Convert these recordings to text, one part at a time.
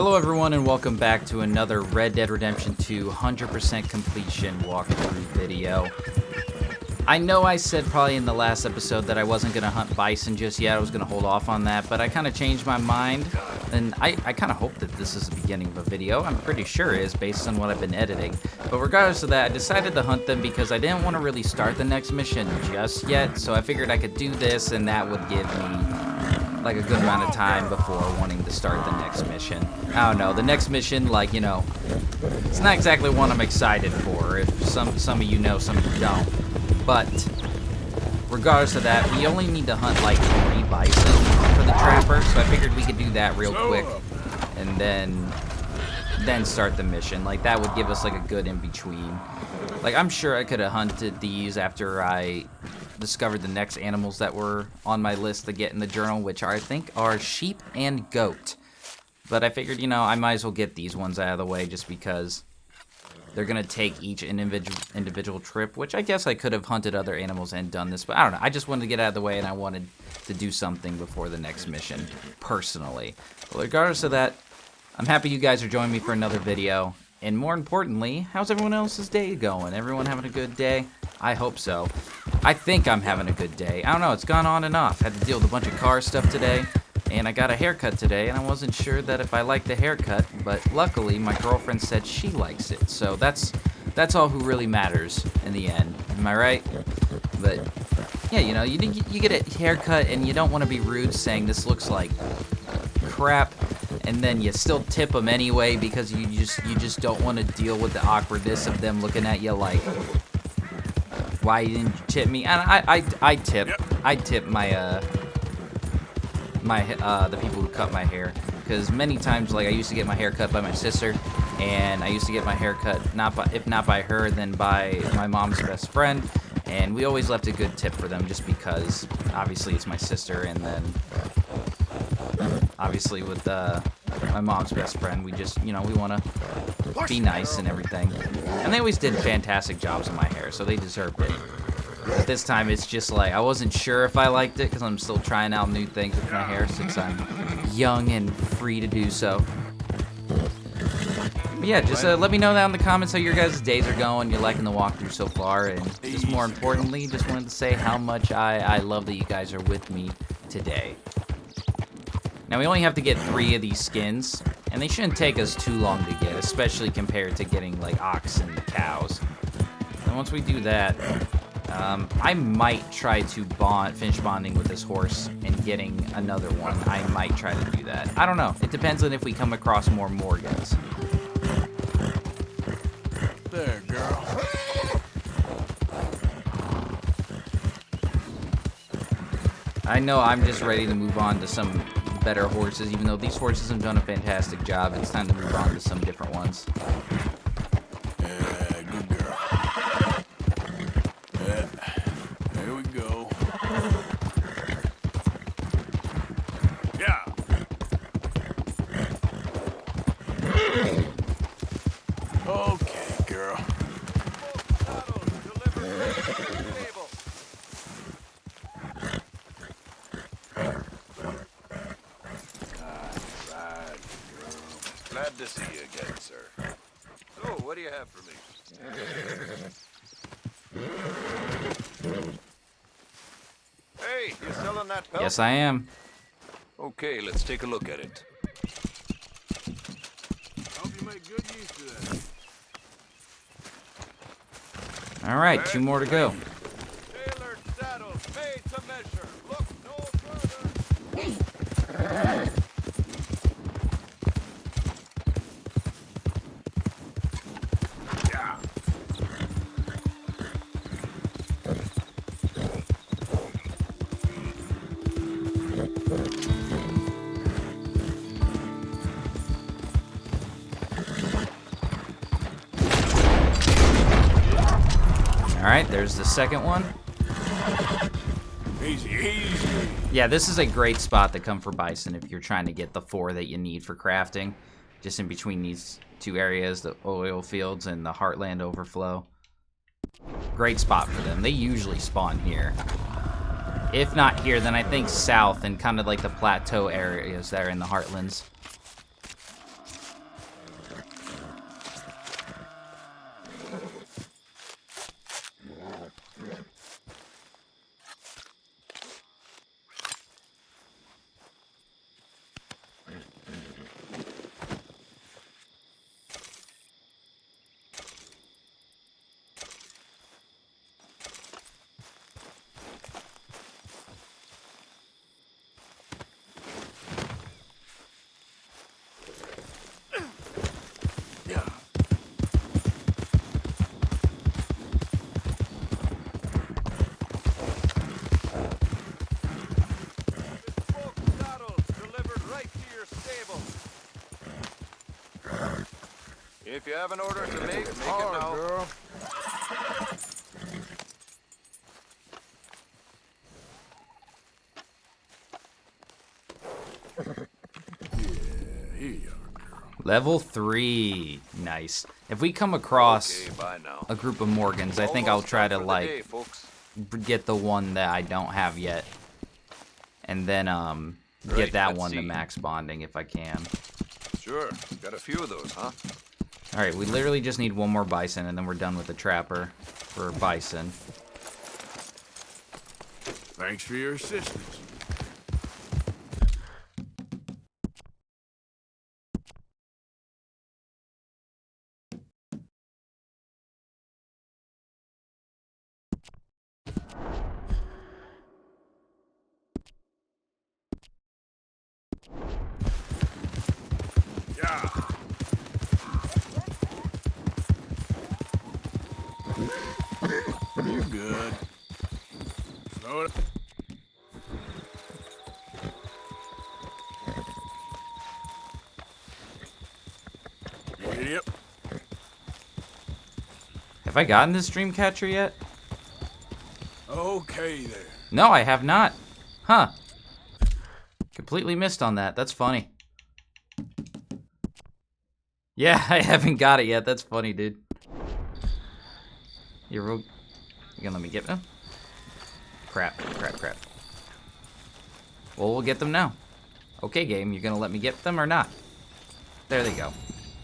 Hello everyone and welcome back to another Red Dead Redemption 2 100% completion walkthrough video. I know I said probably in the last episode that I wasn't going to hunt Bison just yet, I was going to hold off on that, but I kind of changed my mind, and I kind of hope that this is the beginning of a video. I'm pretty sure it is based on what I've been editing, but regardless of that, I decided to hunt them because I didn't want to really start the next mission just yet, so I figured I could do this and that would give me like a good amount of time before wanting to start the next mission. I don't know, the next mission, like, you know, it's not exactly one I'm excited for. If some of you know, some of you don't. But regardless of that, we only need to hunt like 3 bison for the trapper, so I figured we could do that real quick and then start the mission. Like, that would give us like a good in-between. Like, I'm sure I could have hunted these after I discovered the next animals that were on my list to get in the journal, which I think are sheep and goat. But I figured, you know, I might as well get these ones out of the way just because they're gonna take each individual trip, which I guess I could have hunted other animals and done this, but I don't know. I just wanted to get out of the way, and I wanted to do something before the next mission, personally. But regardless of that, I'm happy you guys are joining me for another video. And more importantly, how's everyone else's day going? Everyone having a good day? I hope so. I think I'm having a good day. I don't know, it's gone on and off. Had to deal with a bunch of car stuff today, and I got a haircut today, and I wasn't sure that if I liked the haircut, but luckily my girlfriend said she likes it. So that's all who really matters in the end. Am I right? But yeah, you know, you get a haircut and you don't want to be rude saying this looks like crap, and then you still tip them anyway because you just don't want to deal with the awkwardness of them looking at you like, why didn't you tip me? And I tip my the people who cut my hair, because many times, like, I used to get my hair cut by my sister, and I used to get my hair cut if not by her, then by my mom's best friend, and we always left a good tip for them just because obviously it's my sister, and then obviously with my mom's best friend, we just, you know, we want to be nice and everything. And they always did fantastic jobs on my hair, so they deserved it. But this time it's just like, I wasn't sure if I liked it because I'm still trying out new things with my hair since I'm young and free to do so. But yeah, just let me know down in the comments how your guys' days are going, you're liking the walkthrough so far, and just more importantly, just wanted to say how much I love that you guys are with me today. Now, we only have to get 3 of these skins, and they shouldn't take us too long to get, especially compared to getting, like, ox and cows. And once we do that, I might try to finish bonding with this horse and getting another one. I might try to do that. I don't know. It depends on if we come across more Morgans. There, girl. I know I'm just ready to move on to some better horses, even though these horses have done a fantastic job. It's time to move on to some different ones. Yeah, good girl. Yeah, there we go. Yeah. Okay, girl. Glad to see you again, sir. So, what do you have for me? Hey, you selling that pelt? Yes, I am. Okay, let's take a look at it. Hope you make good use of that. All right, 2 more to go. Tailored saddles made to measure. Look no further. Yeah. All right, there's the second one. Easy, easy. Yeah, this is a great spot to come for bison if you're trying to get the 4 that you need for crafting. Just in between these 2 areas, the oil fields and the Heartland overflow. Great spot for them. They usually spawn here. If not here, then I think south and kind of like the plateau areas that are in the Heartlands. If you have an order to make it Hard, now. girl. Yeah, here you are, girl. Level 3. Nice. If we come across Okay, bye now. a group of Morgans, I think I'll Almost try done to, for the like, day, folks. get the one that I don't have yet. And then, get Right, that let's one to see. max bonding if I can. Sure, got a few of those, huh? Alright, we literally just need one more Bison, and then we're done with the Trapper for Bison. Thanks for your assistance. Yeah. You're good. Slow it. Yep. Have I gotten this dream catcher yet? Okay there. No, I have not. Huh. Completely missed on that. That's funny. Yeah, I haven't got it yet. That's funny, dude. You gonna let me get them? Crap, crap, crap. Well, we'll get them now. Okay, game, you're gonna let me get them or not? There they go.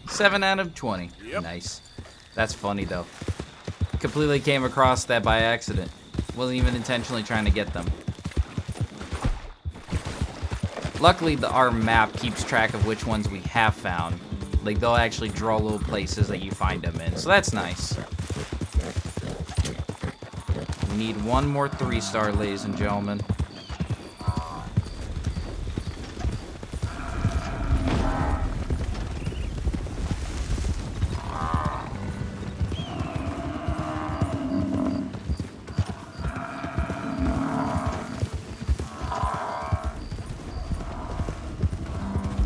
7 out of 20. Yep. Nice. That's funny, though. Completely came across that by accident. Wasn't even intentionally trying to get them. Luckily, our map keeps track of which ones we have found. Like, they'll actually draw little places that you find them in. So that's nice. We need one more 3-star, ladies and gentlemen.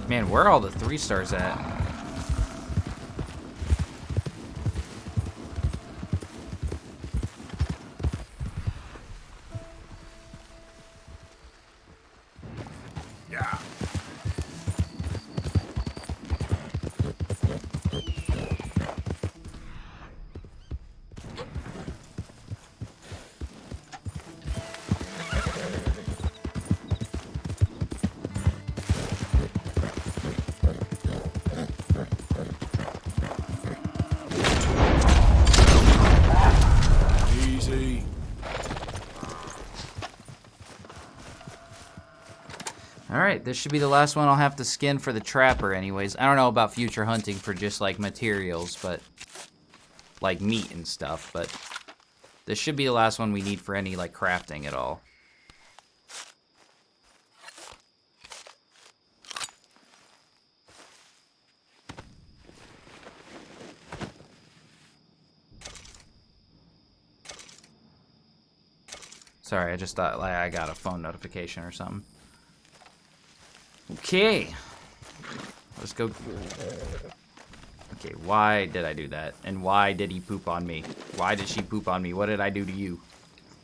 Man, where are all the 3-stars at? Yeah. Easy. Alright, this should be the last one I'll have to skin for the Trapper anyways. I don't know about future hunting for just, like, materials, but... like, meat and stuff, but... this should be the last one we need for any, like, crafting at all. Sorry, I just thought, like, I got a phone notification or something. Okay. Let's go. Okay, why did I do that? And why did he poop on me? Why did she poop on me? What did I do to you?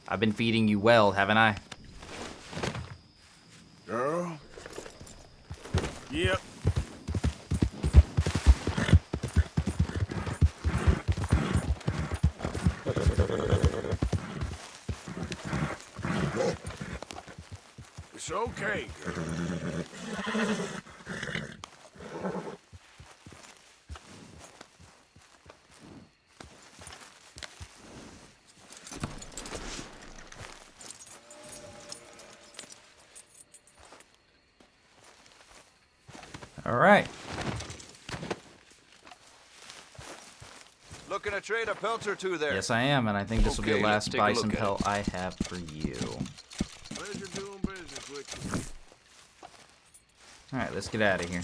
I've been feeding you well, haven't I? Girl. Yep. It's okay, girl. All right. Looking to trade a pelt or two there. Yes, I am, and I think this will be the Okay, let's last take a look bison at it. pelt I have for you. Pleasure doing business with All right, let's get out of here.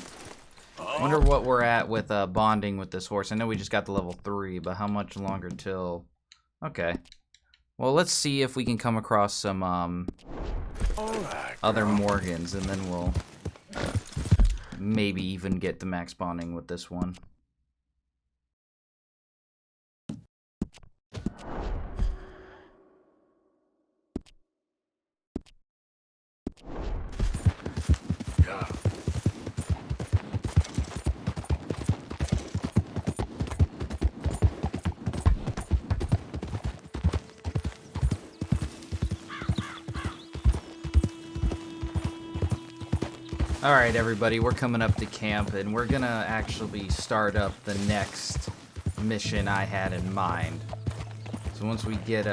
you. Wonder what we're at with bonding with this horse. I know we just got to level 3, but how much longer till... Okay. Well, let's see if we can come across some All right. other Morgans, and then we'll maybe even get the max bonding with this one. Alright, everybody, we're coming up to camp, and we're gonna actually start up the next mission I had in mind. So once we get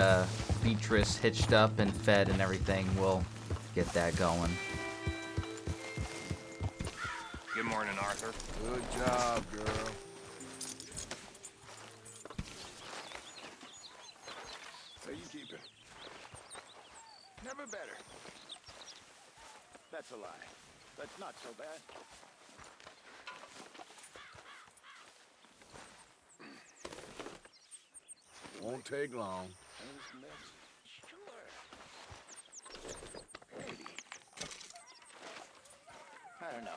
Beatrice hitched up and fed and everything, we'll get that going. Good morning, Arthur. Good job, girl. How you keeping? Never better. That's a lie. That's not so bad. Won't take long. Sure. Maybe. I don't know.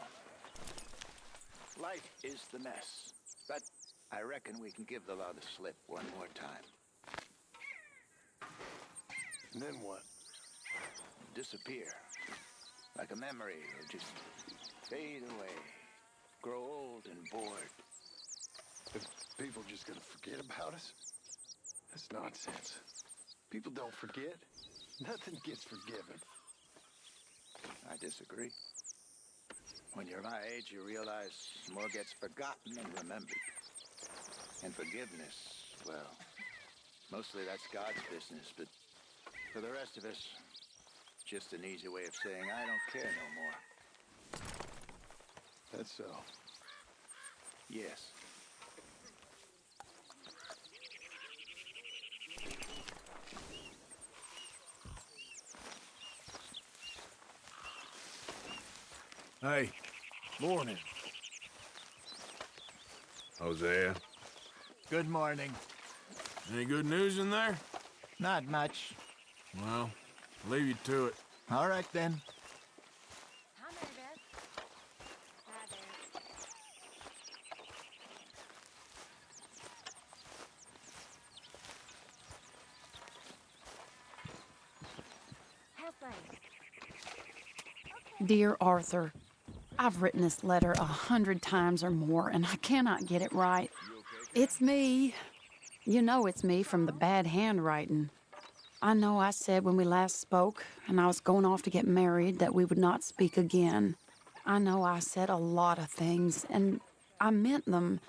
Life is the mess. But I reckon we can give the law the slip one more time. And then what? Disappear. Like a memory, or just fade away. Grow old and bored. If people just gonna forget about us? That's nonsense. People don't forget. Nothing gets forgiven. I disagree. When you're my age, you realize more gets forgotten than remembered. And forgiveness, well, mostly that's God's business, but for the rest of us, just an easy way of saying I don't care no more. That's so. Yes. Hey, morning. Hosea, Good morning. any good news in there? Not much. Well, leave you to it. All right, then. Hi, Mary Beth. Hi there. How's things? Dear Arthur, I've written this letter 100 times or more, and I cannot get it right. It's me. You know it's me from the bad handwriting. I know I said when we last spoke, and I was going off to get married, that we would not speak again. I know I said a lot of things, and I meant them,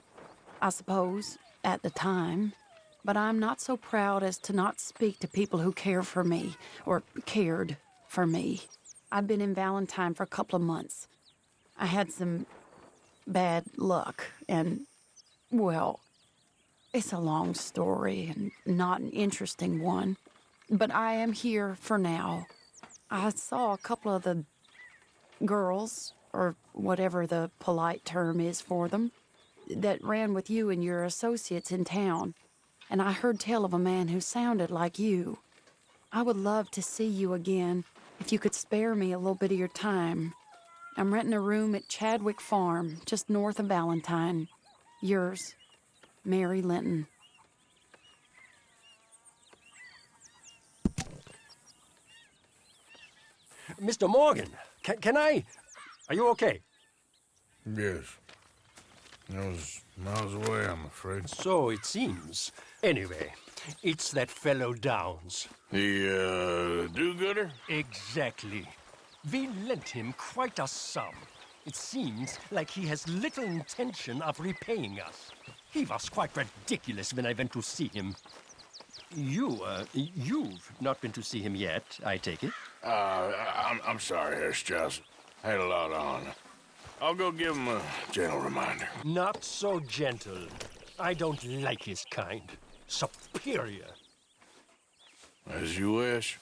I suppose, at the time. But I'm not so proud as to not speak to people who care for me, or cared for me. I've been in Valentine for a couple of months. I had some bad luck, and, well, it's a long story and not an interesting one. But I am here for now. I saw a couple of the girls, or whatever the polite term is for them, that ran with you and your associates in town. And I heard tell of a man who sounded like you. I would love to see you again, if you could spare me a little bit of your time. I'm renting a room at Chadwick Farm, just north of Valentine. Yours, Mary Linton. Mr. Morgan, can I? Are you okay? Yes. I was miles away, I'm afraid. So it seems. Anyway, it's that fellow Downs. The, do-gooder? Exactly. We lent him quite a sum. It seems like he has little intention of repaying us. He was quite ridiculous when I went to see him. You've not been to see him yet, I take it? I'm sorry, Harris Johnson. Had a lot on. I'll go give him a gentle reminder. Not so gentle. I don't like his kind. Superior. As you wish.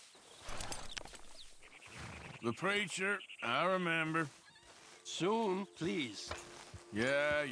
The preacher, I remember. Soon, please. Yeah.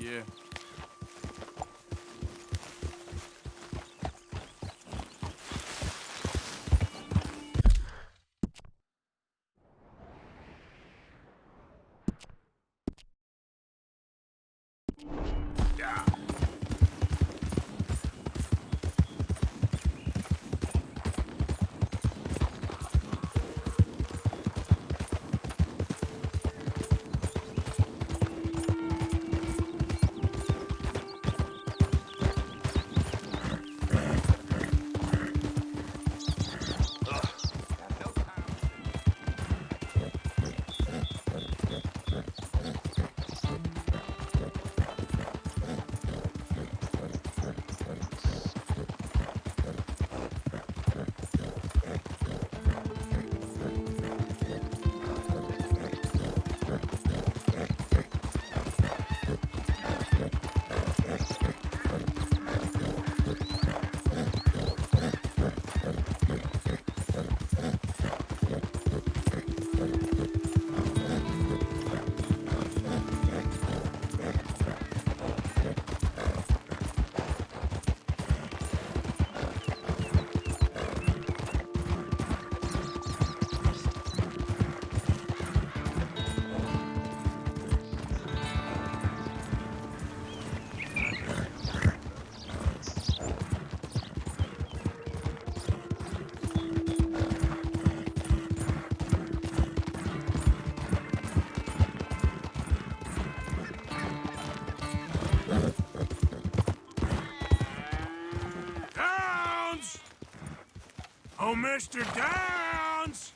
Oh, Mr. Downs!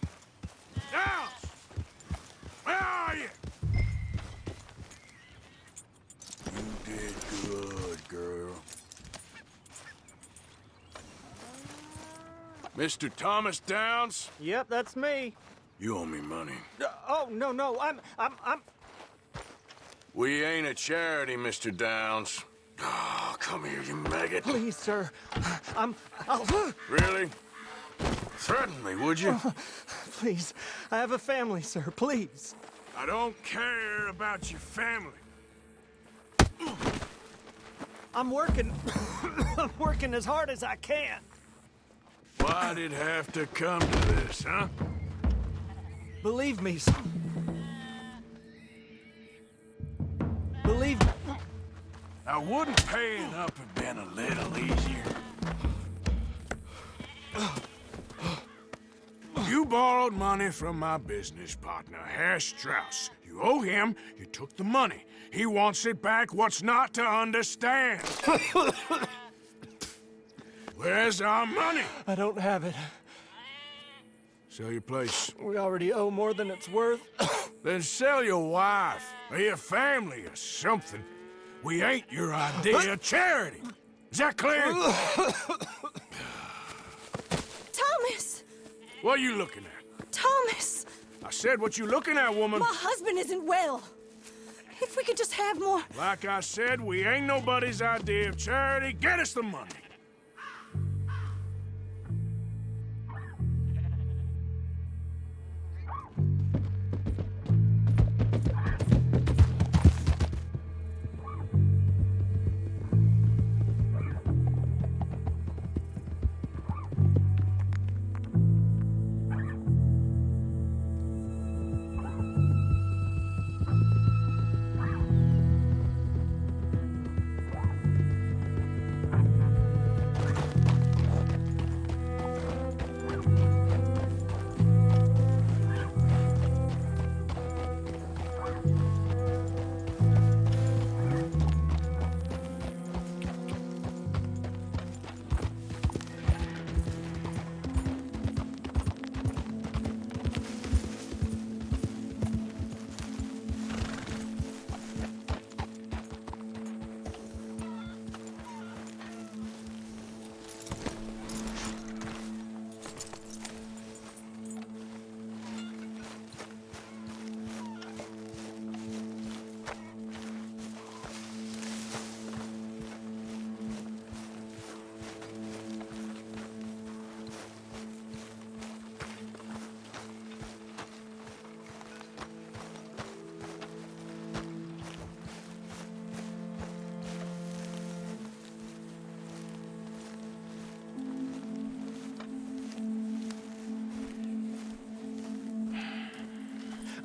Downs! Where are you? You did good, girl. Mr. Thomas Downs? Yep, that's me. You owe me money. Oh, no, I'm... We ain't a charity, Mr. Downs. Oh, come here, you maggot. Please, sir. I'll... Really? Threaten me, would you? Please, I have a family, sir, please. I don't care about your family. I'm working... I'm working as hard as I can. Why'd it have to come to this, huh? Believe me, sir. Believe me. Now, wouldn't paying up have been a little easier? You borrowed money from my business partner, Herr Strauss. You owe him, you took the money. He wants it back, what's not to understand? Where's our money? I don't have it. Sell your place. We already owe more than it's worth. Then sell your wife, or your family, or something. We ain't your idea of charity. Is that clear? Thomas! What are you looking at? Thomas! I said, what you looking at, woman? My husband isn't well. If we could just have more... Like I said, we ain't nobody's idea of charity. Get us the money.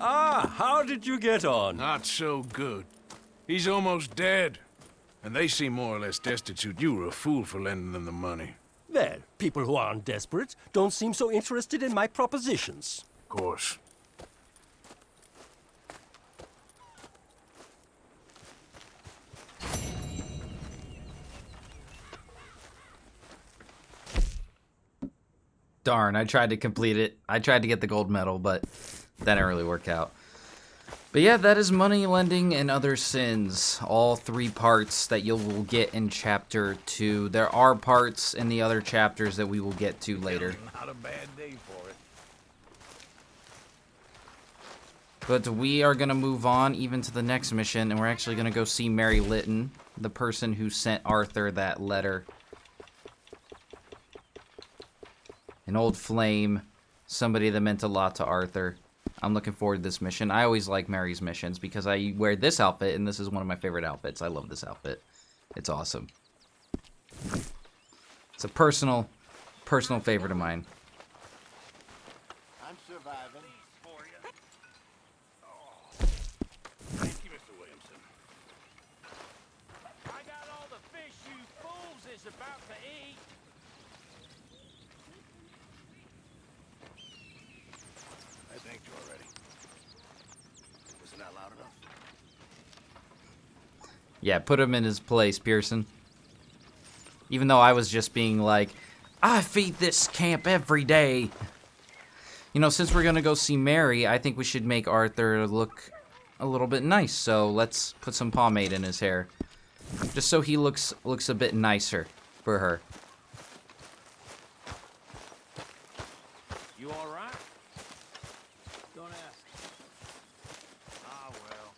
Ah, how did you get on? Not so good. He's almost dead. And they seem more or less destitute. You were a fool for lending them the money. Well, people who aren't desperate don't seem so interested in my propositions. Of course. Darn, I tried to complete it. I tried to get the gold medal, but that didn't really work out. But yeah, that is Money Lending and Other Sins. All 3 parts that you will get in Chapter 2. There are parts in the other chapters that we will get to later. Not a bad day for it. But we are going to move on even to the next mission, and we're actually going to go see Mary Litton, the person who sent Arthur that letter. An old flame, somebody that meant a lot to Arthur. I'm looking forward to this mission. I always like Mary's missions because I wear this outfit, and this is one of my favorite outfits. I love this outfit. It's awesome. It's a personal favorite of mine. I'm surviving. Thank you, Mr. Williamson. I got all the fish you fools is about to eat. I thanked you already. Wasn't that loud enough? Yeah, put him in his place, Pearson. Even though I was just being like, I feed this camp every day. You know, since we're gonna go see Mary, I think we should make Arthur look a little bit nice. So let's put some pomade in his hair, just so he looks a bit nicer for her. You all right? Don't ask. Ah, well.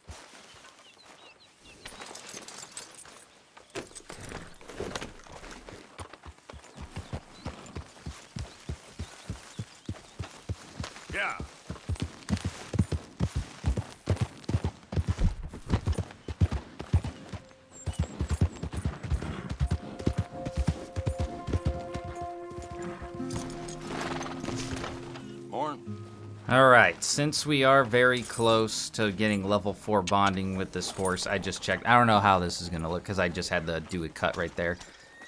Yeah. Alright, since we are very close to getting level 4 bonding with this horse, I just checked. I don't know how this is going to look because I just had to do a cut right there.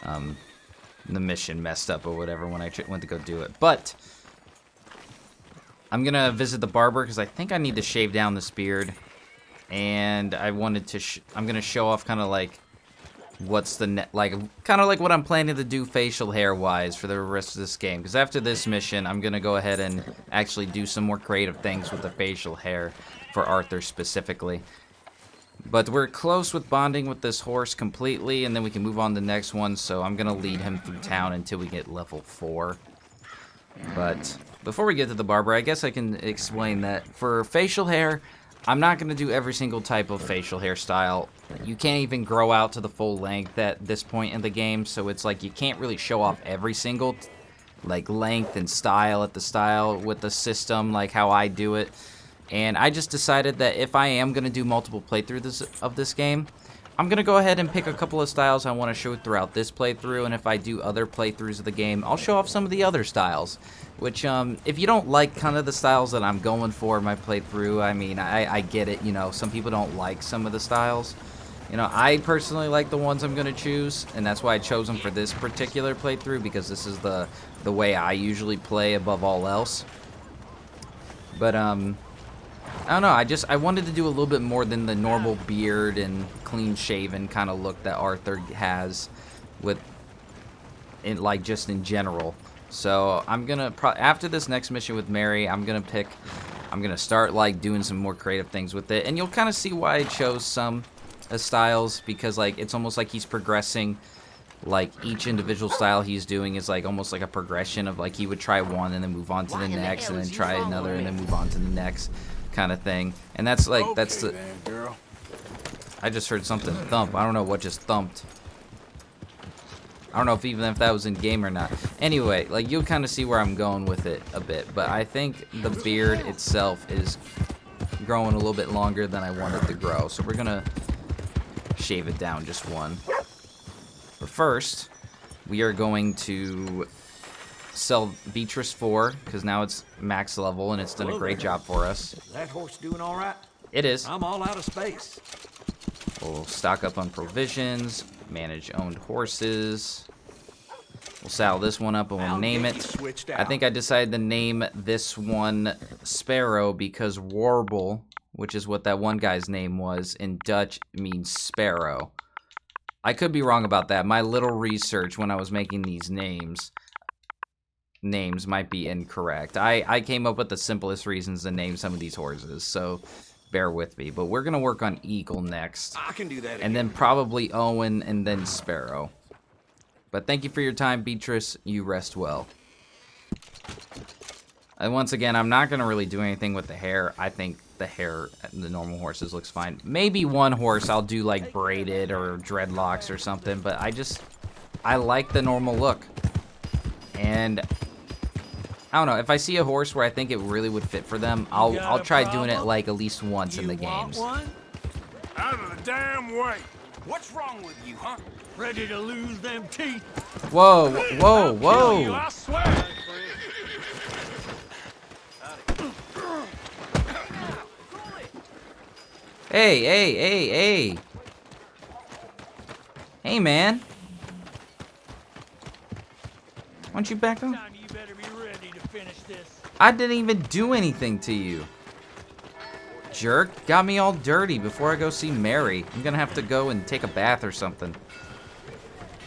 The mission messed up or whatever when I went to go do it. But I'm going to visit the barber because I think I need to shave down this beard. And I wanted to, I'm going to show off kind of like what's the kind of like what I'm planning to do facial hair wise for the rest of this game, because after this mission I'm gonna go ahead and actually do some more creative things with the facial hair for Arthur specifically. But we're close with bonding with this horse completely, and then we can move on to the next one, so I'm gonna lead him through town until we get level 4. But before we get to the barber, I guess I can explain that for facial hair, I'm not going to do every single type of facial hairstyle. You can't even grow out to the full length at this point in the game, so it's like you can't really show off every single like length and style at the style with the system like how I do it. And I just decided that if I am going to do multiple playthroughs of this game, I'm going to go ahead and pick a couple of styles I want to show throughout this playthrough, and if I do other playthroughs of the game, I'll show off some of the other styles. Which, if you don't like kind of the styles that I'm going for in my playthrough, I mean, I get it, you know, some people don't like some of the styles. You know, I personally like the ones I'm going to choose, and that's why I chose them for this particular playthrough, because this is the way I usually play above all else. But, I don't know, I wanted to do a little bit more than the normal beard and clean-shaven kind of look that Arthur has with, like, just in general. So I'm gonna after this next mission with Mary, I'm gonna start like doing some more creative things with it, and you'll kind of see why I chose some styles, because like it's almost like he's progressing. Like each individual style he's doing is like almost like a progression of like he would try one and then move on to the next and then try another and then move on to the next kind of thing. And that's like that's the. I just heard something thump. I don't know what just thumped. I don't know if even if that was in game or not. Anyway, like you'll kind of see where I'm going with it a bit, but I think the beard itself is growing a little bit longer than I want it to grow, so we're gonna shave it down just one. But first, we are going to sell Beatrice 4 because now it's max level and it's done a great job for us. That horse doing all right? It is. I'm all out of space. We'll stock up on provisions, manage owned horses. We'll saddle this one up and we'll name it. I think I decided to name this one Sparrow because warble, which is what that one guy's name was, in Dutch means sparrow. I could be wrong about that. My little research when I was making these names might be incorrect. I came up with the simplest reasons to name some of these horses, so bear with me. But we're going to work on Eagle next. I can do that. And then probably Owen and then Sparrow. But thank you for your time, Beatrice. You rest well. And once again, I'm not going to really do anything with the hair. I think the hair, the normal horses, looks fine. Maybe one horse I'll do like braided or dreadlocks or something. But I like the normal look. And I don't know, if I see a horse where I think it really would fit for them, I'll try doing it like at least once in the games. Out of the damn way. What's wrong with you, huh? Ready to lose them teeth? Whoa, whoa, whoa. You, I swear. Hey. Hey, man. Why don't you back up? You better be ready to finish this. I didn't even do anything to you. Jerk. Got me all dirty before I go see Mary. I'm gonna have to go and take a bath or something.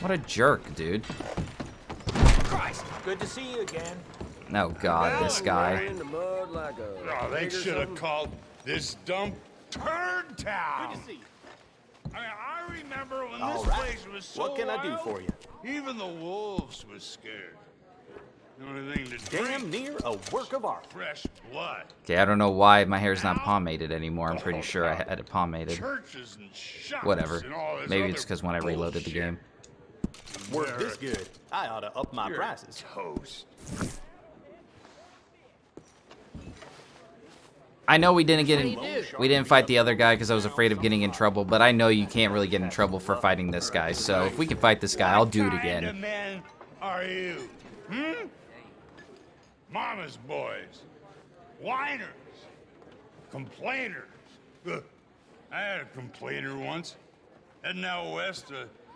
What a jerk, dude. Christ! Good to see you again. Oh God, this guy. In the mud like a Oh, they should have called this dump Turd Town. Good to see you. I mean, I remember when All this right. place was so What can I do wild, for you? even the wolves was scared. The only thing to Damn drink, near a work of art. fresh blood. Okay, I don't know why my hair's not pomaded anymore. I'm pretty sure I had it pomaded. Churches and shops Whatever. and all this Maybe other it's because when I reloaded the bullshit. game. Work this good. I ought to up my You're prices. toast. I know we didn't fight the other guy because I was afraid of getting in trouble, but I know you can't really get in trouble for fighting this guy. So if we can fight this guy, I'll do it What kind of again. men are you? Mama's boys. Whiners. Complainers. Ugh. I had a complainer once. Heading out west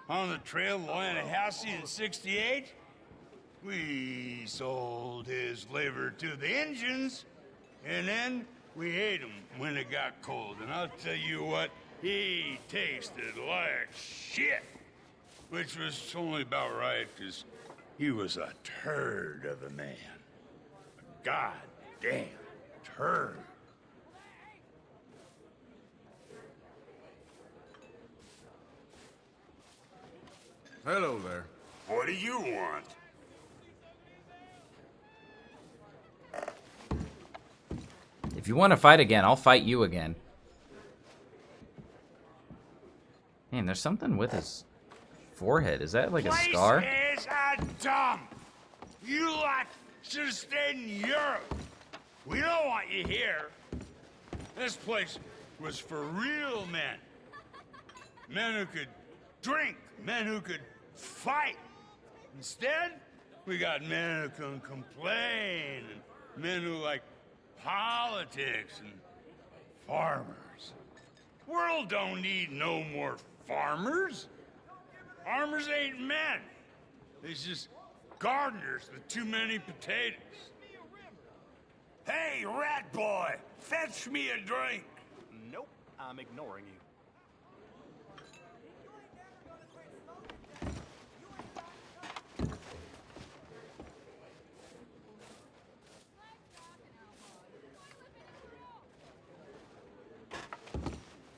on the trail of Lanahassee in '68. We sold his liver to the Injuns, and then we ate him when it got cold. And I'll tell you what, he tasted like shit. Which was only about right, because he was a turd of a man. A goddamn turd. Hello there. What do you want? If you want to fight again, I'll fight you again. Man, there's something with his forehead. Is that like a scar? This is a dump. You lot should have stayed in Europe. We don't want you here. This place was for real men. Men who could drink, men who could fight. Instead, we got men who can complain, and men who like politics, and farmers. World don't need no more farmers. Farmers ain't men. They're just gardeners with too many potatoes. Hey, rat boy, fetch me a drink. Nope, I'm ignoring you.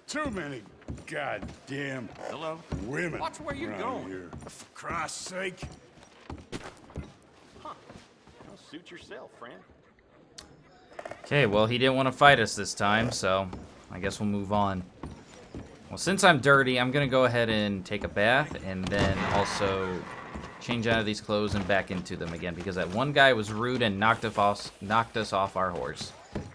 Too many goddamn women. Watch where you're around going. Here. For Christ's sake. Well, suit yourself, friend. Okay, well, he didn't want to fight us this time, so I guess we'll move on. Well, since I'm dirty, I'm going to go ahead and take a bath and then also change out of these clothes and back into them again because that one guy was rude and knocked us off our horse.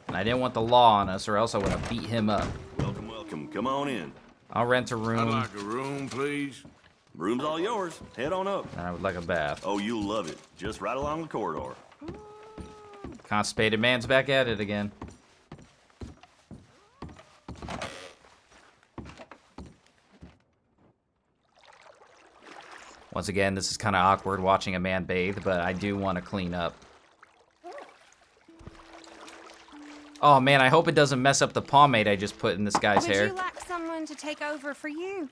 And I didn't want the law on us or else I would have beat him up. Welcome, welcome. Come on in. I'll rent a room. I'd like a room, please. Room's all yours. Head on up. And I would like a bath. Oh, you'll love it. Just right along the corridor. Constipated man's back at it again. Once again, this is kind of awkward watching a man bathe, but I do want to clean up. Oh man, I hope it doesn't mess up the pomade I just put in this guy's hair. Would you like someone to take over for you?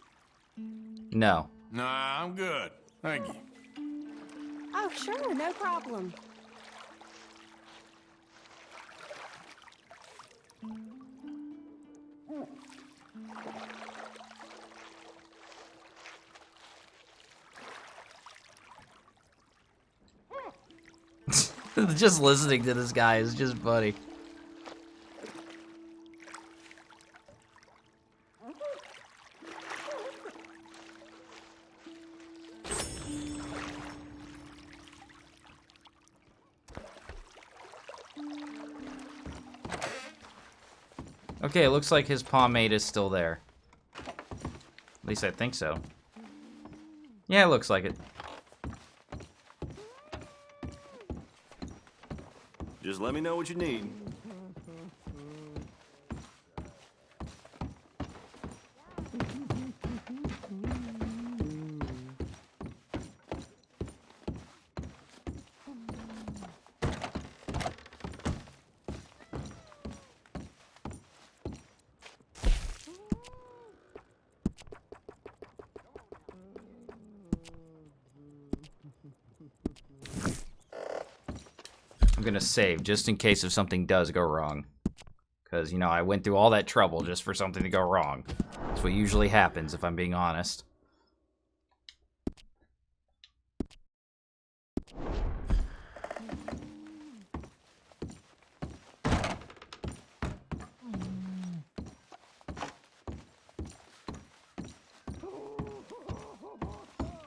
No. Nah, I'm good. Thank you. Oh, sure, no problem. Just listening to this guy is just funny. Okay, it looks like his pomade is still there. At least I think so. Yeah, it looks like it. Just let me know what you need. gonna save just in case if something does go wrong. Because, you know, I went through all that trouble just for something to go wrong. That's what usually happens, if I'm being honest.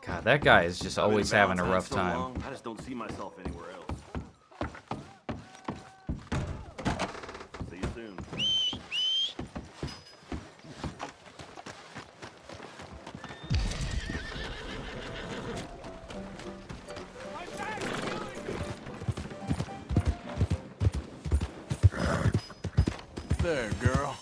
God, that guy is just always having a rough time. I just don't see myself anywhere else. See you soon. There, girl.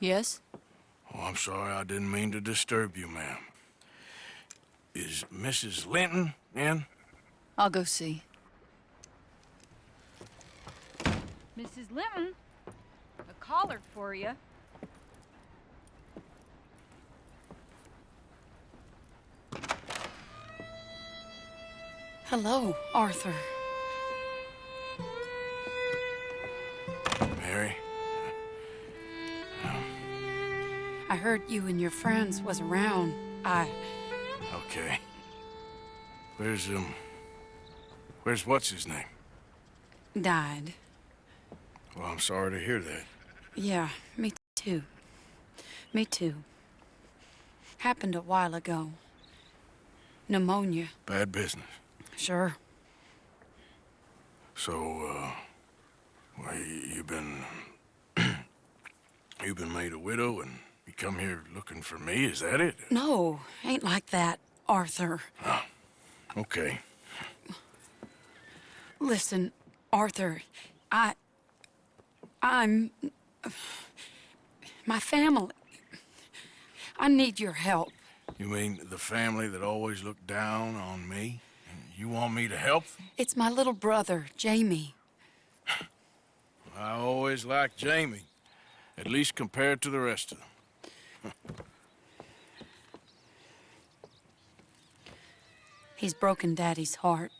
Yes? Oh, I'm sorry, I didn't mean to disturb you, ma'am. Is Mrs. Linton in? I'll go see. Mrs. Linton, a caller for you. Hello, Arthur. Mary? I heard you and your friends was around. Okay. Where's what's his name? Died. Well, I'm sorry to hear that. Yeah, me too. Me too. Happened a while ago. Pneumonia. Bad business. Sure. So, well, you've been made a widow and you come here looking for me, is that it? No, ain't like that, Arthur. Oh, okay. Listen, Arthur, I'm... my family. I need your help. You mean the family that always looked down on me? And you want me to help them? It's my little brother, Jamie. I always liked Jamie, at least compared to the rest of them. He's broken Daddy's heart.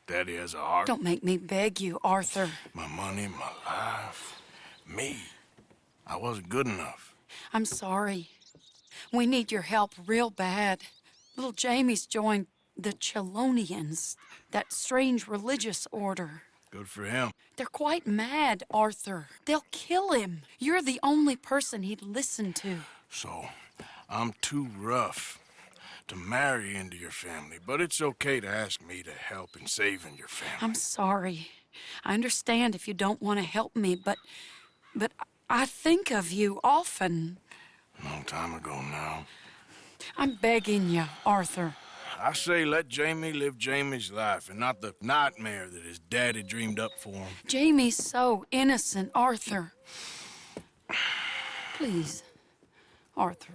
Daddy has a heart. Don't make me beg you, Arthur. My money, my life, me. I wasn't good enough. I'm sorry. We need your help real bad. Little Jamie's joined the Chelonians, that strange religious order. Good for him. They're quite mad, Arthur. They'll kill him. You're the only person he'd listen to. So, I'm too rough to marry into your family, but it's okay to ask me to help in saving your family. I'm sorry. I understand if you don't want to help me, but I think of you often. Long time ago now. I'm begging you, Arthur. I say let Jamie live Jamie's life and not the nightmare that his daddy dreamed up for him. Jamie's so innocent, Arthur. Please, Arthur.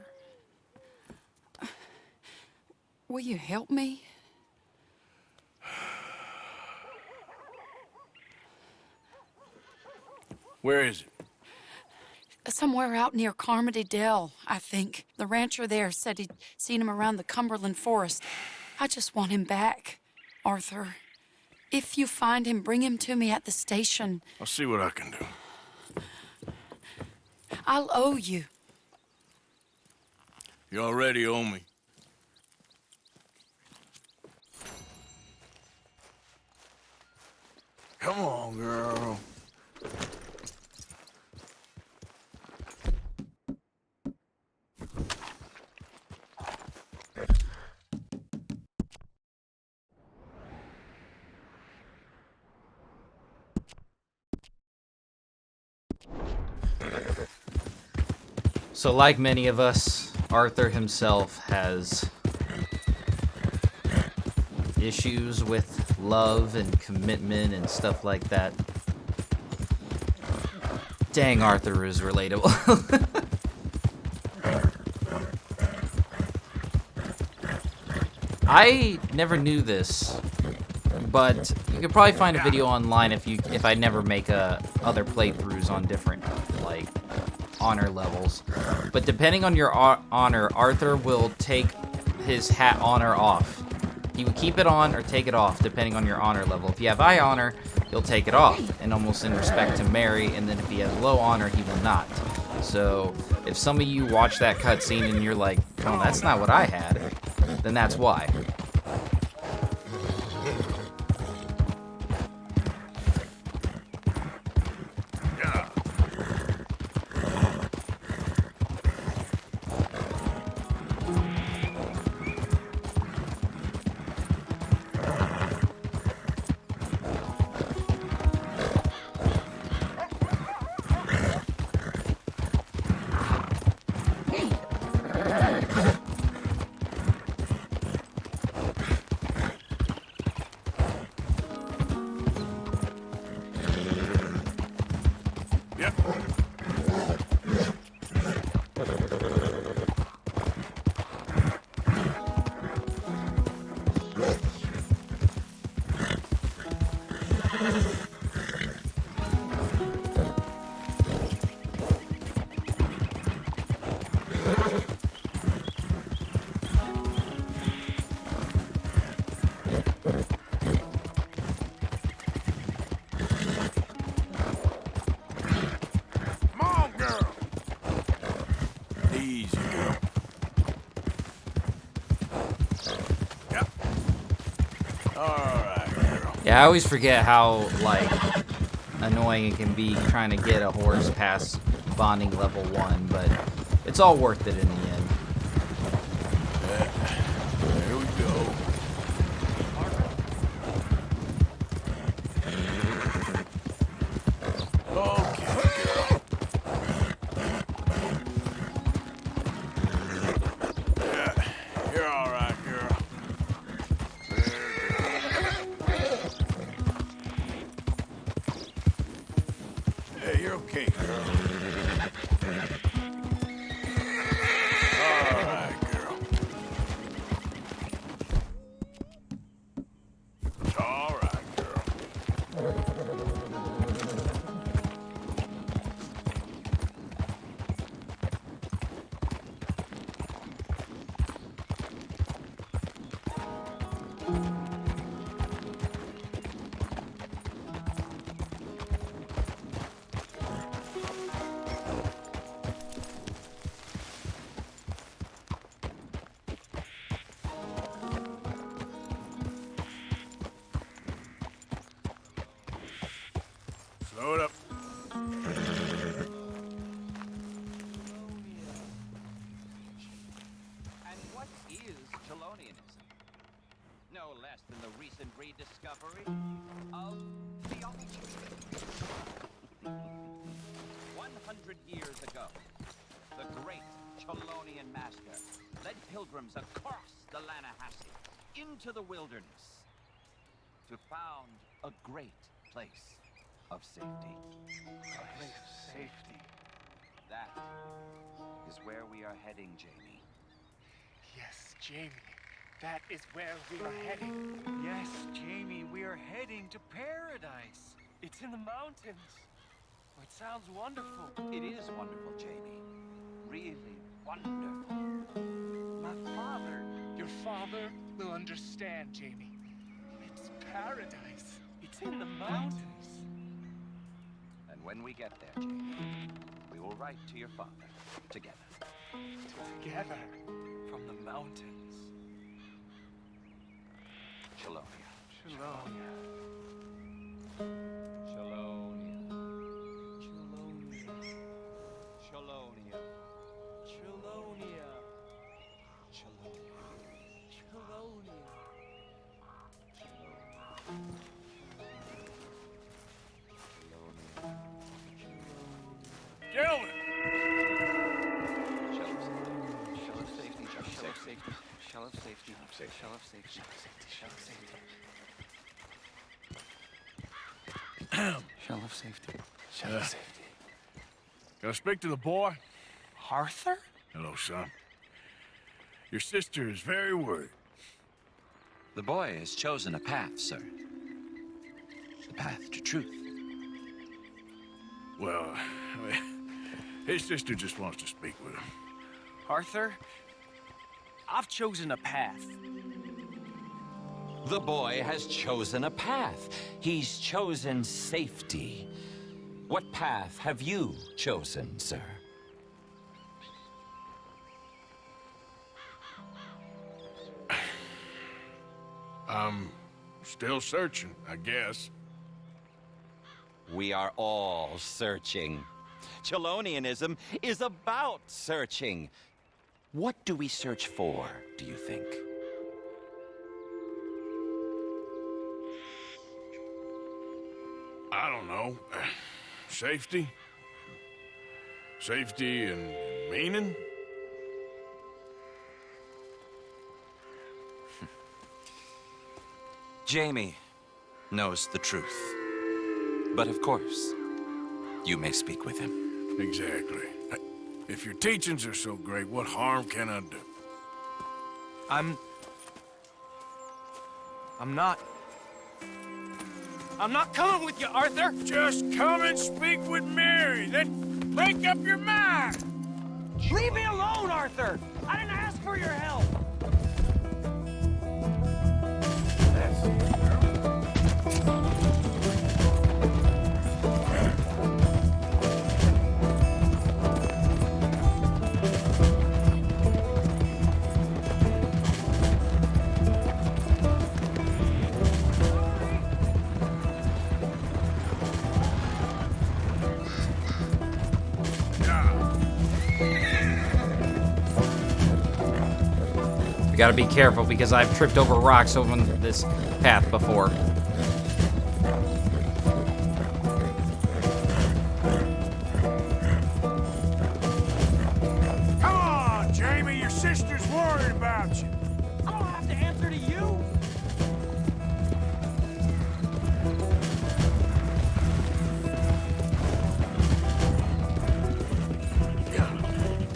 Will you help me? Where is it? Somewhere out near Carmody Dell, I think. The rancher there said he'd seen him around the Cumberland forest. I just want him back, Arthur. If you find him, bring him to me at the station. I'll see what I can do. I'll owe you. You already owe me. Come on, girl. So like many of us, Arthur himself has issues with love and commitment and stuff like that. Dang, Arthur is relatable. I never knew this, but you could probably find a video online if I never make other playthroughs on different like honor levels. But depending on your honor, Arthur will take his honor off. He would keep it on or take it off depending on your honor level. If you have high honor, he'll take it off, and almost in respect to Mary. And then if he has low honor, he will not. So if some of you watch that cutscene and you're like, "Oh, that's not what I had," then that's why. Yeah, I always forget how, like, annoying it can be trying to get a horse past bonding level 1, but it's all worth it in the end. There we go. Okay, girl. Yeah, you're all right, girl. Hey, you're okay, girl. All right, girl. All right, girl. Slow it up. And what is Chelonianism? No less than the recent rediscovery of theology. 100 years ago, the great Chelonian master led pilgrims across the Lannahechee into the wilderness to found a great place of safety. A place of safety. That is where we are heading, Jamie. Yes, Jamie. That is where we are heading. Yes, Jamie, we are heading to paradise. It's in the mountains. Oh, it sounds wonderful. It is wonderful, Jamie. Really wonderful. My father, your father will understand, Jamie. It's paradise. It's in the mountains. And when we get there, Jamie, we will write to your father together. Together from the mountains. Chelonia. Chelonia. Chelonia. Chelonia. Chelonia. Gentlemen! safety. Shell of safety. Shell of safety. Shell of safety. Shell of safety. Shell of safety. Can I speak to the boy? Arthur? Hello, son. Your sister is very worried. The boy has chosen a path, sir. The path to truth. Well, his sister just wants to speak with him. Arthur? I've chosen a path. The boy has chosen a path. He's chosen safety. What path have you chosen, sir? I'm still searching, I guess. We are all searching. Chelonianism is about searching. What do we search for, do you think? I don't know. Safety? Safety and meaning? Jamie knows the truth. But of course, you may speak with him. Exactly. If your teachings are so great, what harm can I do? I'm not coming with you, Arthur! Just come and speak with Mary, then make up your mind! Leave me alone, Arthur! I didn't ask for your help! Gotta be careful because I've tripped over rocks over this path before. Come on, Jamie, your sister's worried about you. I don't have to answer to you!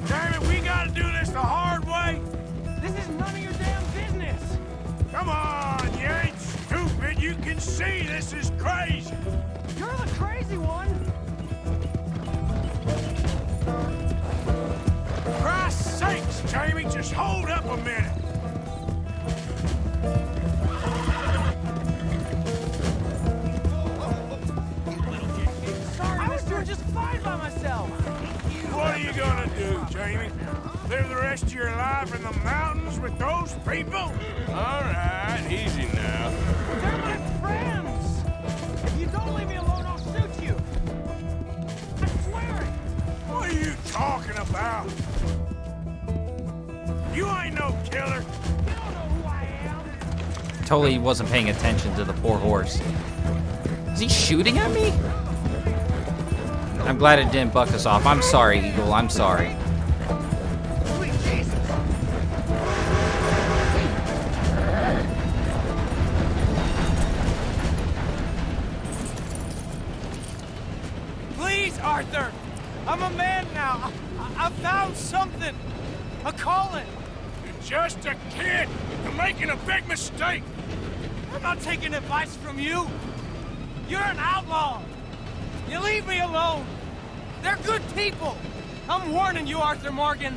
Damn it, we gotta do this the hard way. This is none of your damn business! Come on, you ain't stupid. You can see this is crazy. You're the crazy one! Christ's sakes, Jamie, just hold up a minute. Sorry, I was doing just fine by myself! What are you gonna do, Jamie? Live the rest of your life in the mountains with those people? All right, easy now. They're my friends! If you don't leave me alone, I'll shoot you! I swear it! What are you talking about? You ain't no killer. You don't know who I am! Totally wasn't paying attention to the poor horse. Is he shooting at me? I'm glad it didn't buck us off. I'm sorry, Eagle. I'm sorry. Sweet Jesus! Please, Arthur! I'm a man now. I found something. A calling. You're just a kid. You're making a big mistake. I'm not taking advice from you. You're an outlaw. You leave me alone. They're good people. I'm warning you, Arthur Morgan.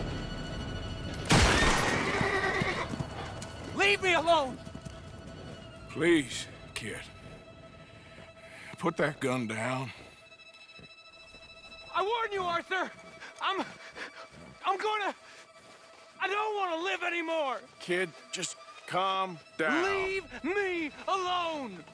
Leave me alone. Please, kid. Put that gun down. I warn you, Arthur. I don't want to live anymore. Kid, just calm down. Leave me alone.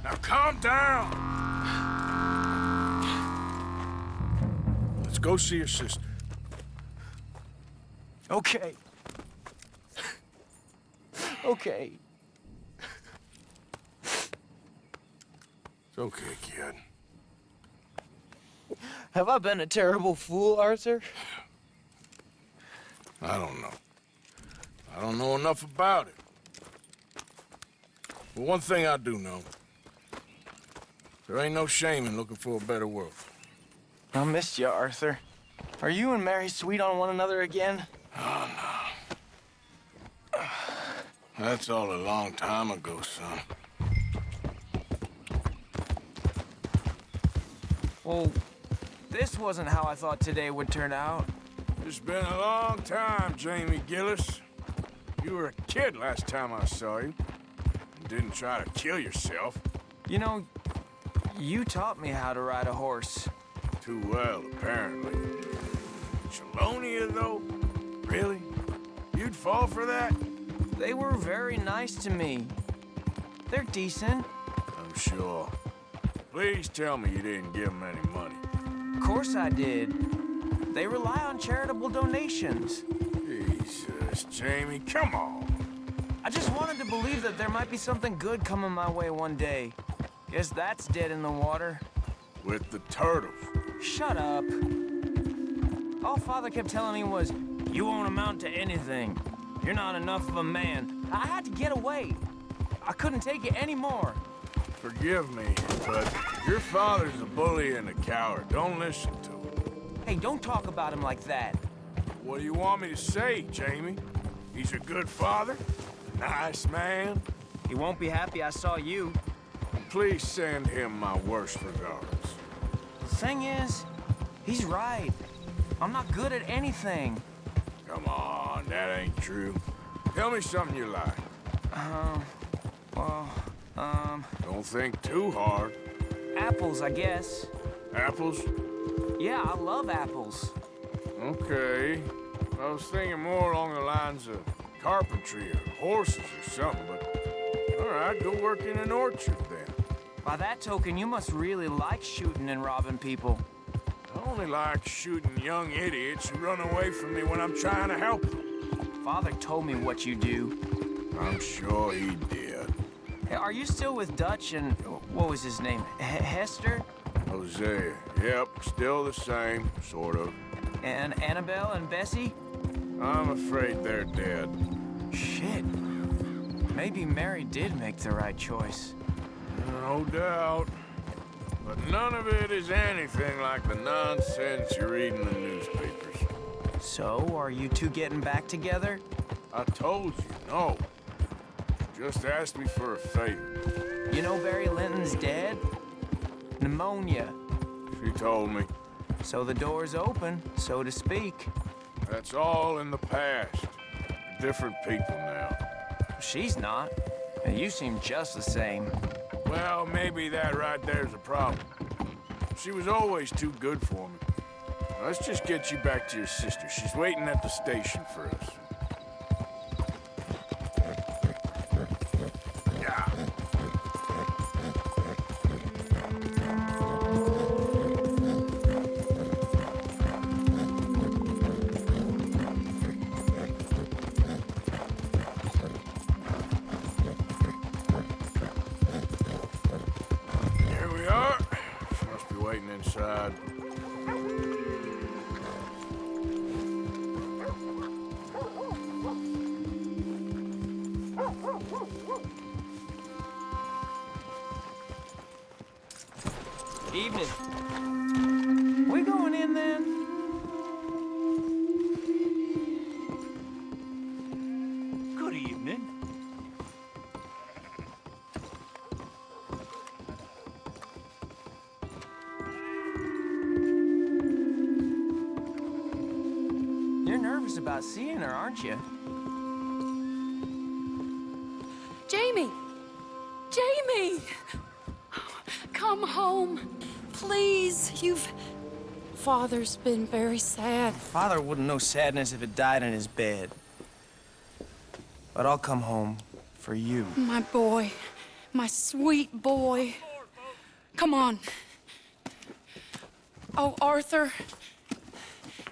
Now calm down. Let's go see your sister. Okay. Okay. It's okay, kid. Have I been a terrible fool, Arthur? I don't know. I don't know enough about it. But one thing I do know. There ain't no shame in looking for a better world. I missed you, Arthur. Are you and Mary sweet on one another again? Oh, no. That's all a long time ago, son. Well, this wasn't how I thought today would turn out. It's been a long time, Jamie Gillis. You were a kid last time I saw you. And didn't try to kill yourself. You know, you taught me how to ride a horse. Too well, apparently. Chelonia, though? Really? You'd fall for that? They were very nice to me. They're decent. I'm sure. Please tell me you didn't give them any money. Of course I did. They rely on charitable donations. Jesus, Jamie, come on. I just wanted to believe that there might be something good coming my way one day. Guess that's dead in the water. With the turtles. Shut up. All Father kept telling me was, you won't amount to anything. You're not enough of a man. I had to get away. I couldn't take it anymore. Forgive me, but your father's a bully and a coward. Don't listen to him. Hey, don't talk about him like that. What do you want me to say, Jamie? He's a good father? Nice man? He won't be happy I saw you. Please send him my worst regards. The thing is, he's right. I'm not good at anything. Come on, that ain't true. Tell me something you like. Don't think too hard. Apples, I guess. Apples? Yeah, I love apples. Okay. I was thinking more along the lines of carpentry or horses or something, but all right, go work in an orchard then. By that token, you must really like shooting and robbing people. I only like shooting young idiots who run away from me when I'm trying to help them. Father told me what you do. I'm sure he did. Hey, are you still with Dutch and, what was his name, Hester? Hosea. Yep, still the same, sort of. And Annabelle and Bessie? I'm afraid they're dead. Shit. Maybe Mary did make the right choice. No doubt. But none of it is anything like the nonsense you read in the newspapers. So, are you two getting back together? I told you, no. Just asked me for a favor. You know Barry Linton's dead? Pneumonia. She told me. So the door's open, so to speak. That's all in the past. We're different people now. She's not. And you seem just the same. Well, maybe that right there's a problem. She was always too good for me. Let's just get you back to your sister. She's waiting at the station for us. Here we are. She must be waiting inside. Evening. We going in then? Good evening. You're nervous about seeing her, aren't you? Jamie! Jamie! Come home. Please, Father's been very sad. Father wouldn't know sadness if it died in his bed. But I'll come home for you. My boy. My sweet boy. Come on. Oh, Arthur.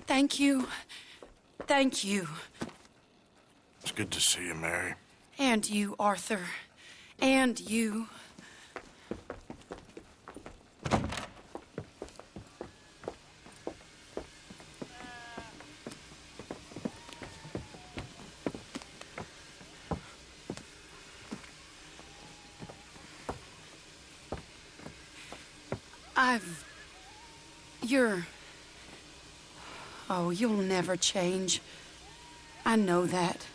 Thank you. Thank you. It's good to see you, Mary. And you, Arthur. And you. Oh, you'll never change. I know that.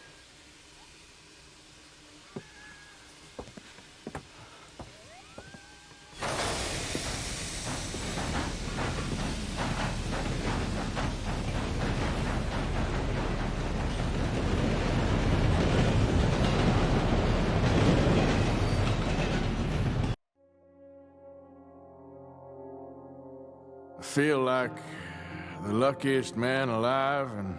I feel like the luckiest man alive, and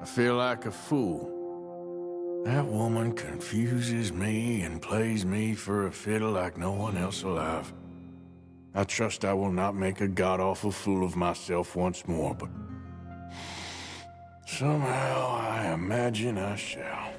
I feel like a fool. That woman confuses me and plays me for a fiddle like no one else alive. I trust I will not make a god-awful fool of myself once more, but somehow I imagine I shall.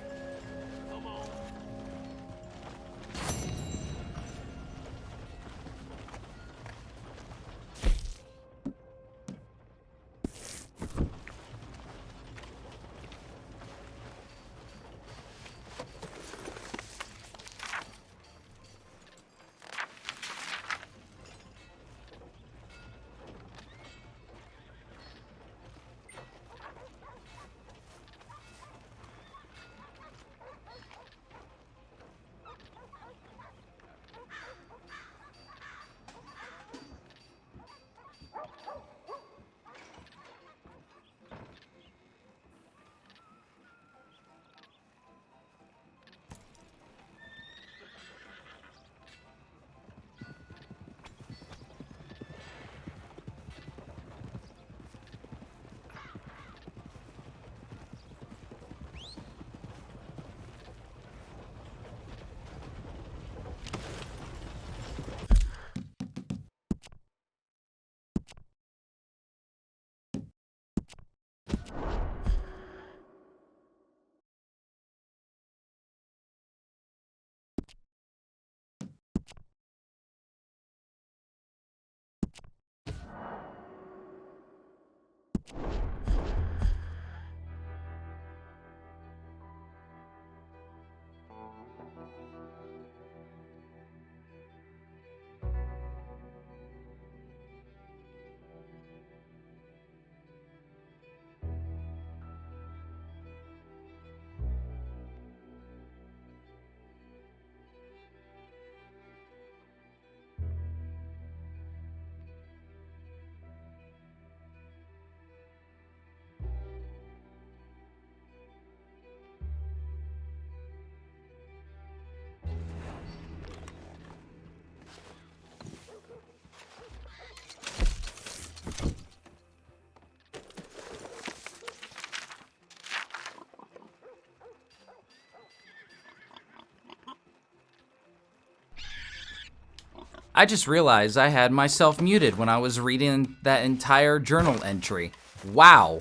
I just realized I had myself muted when I was reading that entire journal entry. Wow.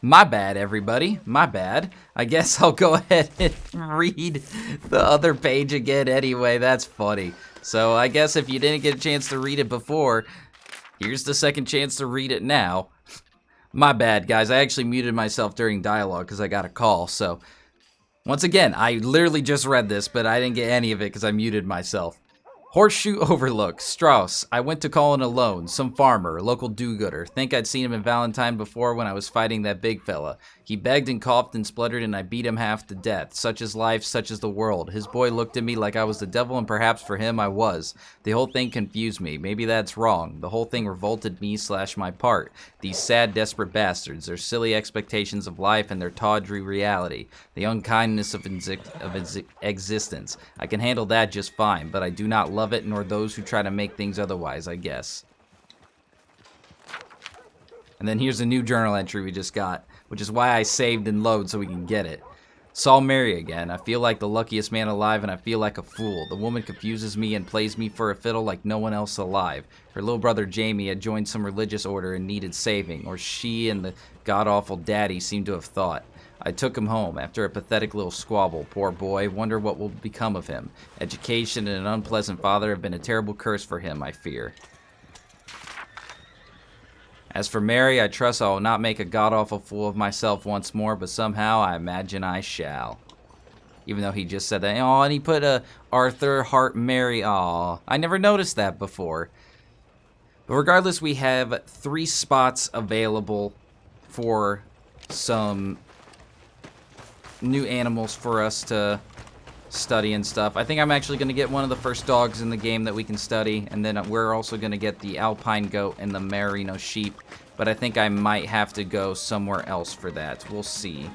My bad, everybody. My bad. I guess I'll go ahead and read the other page again anyway. That's funny. So I guess if you didn't get a chance to read it before, here's the second chance to read it now. My bad, guys. I actually muted myself during dialogue because I got a call. So once again, I literally just read this, but I didn't get any of it because I muted myself. Horseshoe Overlook, Strauss. I went to call in alone. Some farmer, local do-gooder. Think I'd seen him in Valentine before when I was fighting that big fella. He begged and coughed and spluttered and I beat him half to death. Such is life, such is the world. His boy looked at me like I was the devil and perhaps for him I was. The whole thing confused me. Maybe that's wrong. The whole thing revolted me / my part. These sad, desperate bastards. Their silly expectations of life and their tawdry reality. The unkindness of existence. I can handle that just fine, but I do not love it nor those who try to make things otherwise, I guess. And then here's a new journal entry we just got, which is why I saved and load so we can get it. Saw Mary again. I feel like the luckiest man alive and I feel like a fool. The woman confuses me and plays me for a fiddle like no one else alive. Her little brother Jamie had joined some religious order and needed saving, or she and the god-awful daddy seem to have thought. I took him home after a pathetic little squabble. Poor boy, wonder what will become of him. Education and an unpleasant father have been a terrible curse for him, I fear. As for Mary, I trust I will not make a god-awful fool of myself once more, but somehow I imagine I shall. Even though he just said that. Oh, and he put a Arthur, Hart, Mary. Aw, I never noticed that before. But regardless, we have 3 spots available for some new animals for us to study and stuff. I think I'm actually going to get one of the first dogs in the game that we can study, and then we're also going to get the alpine goat and the merino sheep, but I think I might have to go somewhere else for that. We'll see.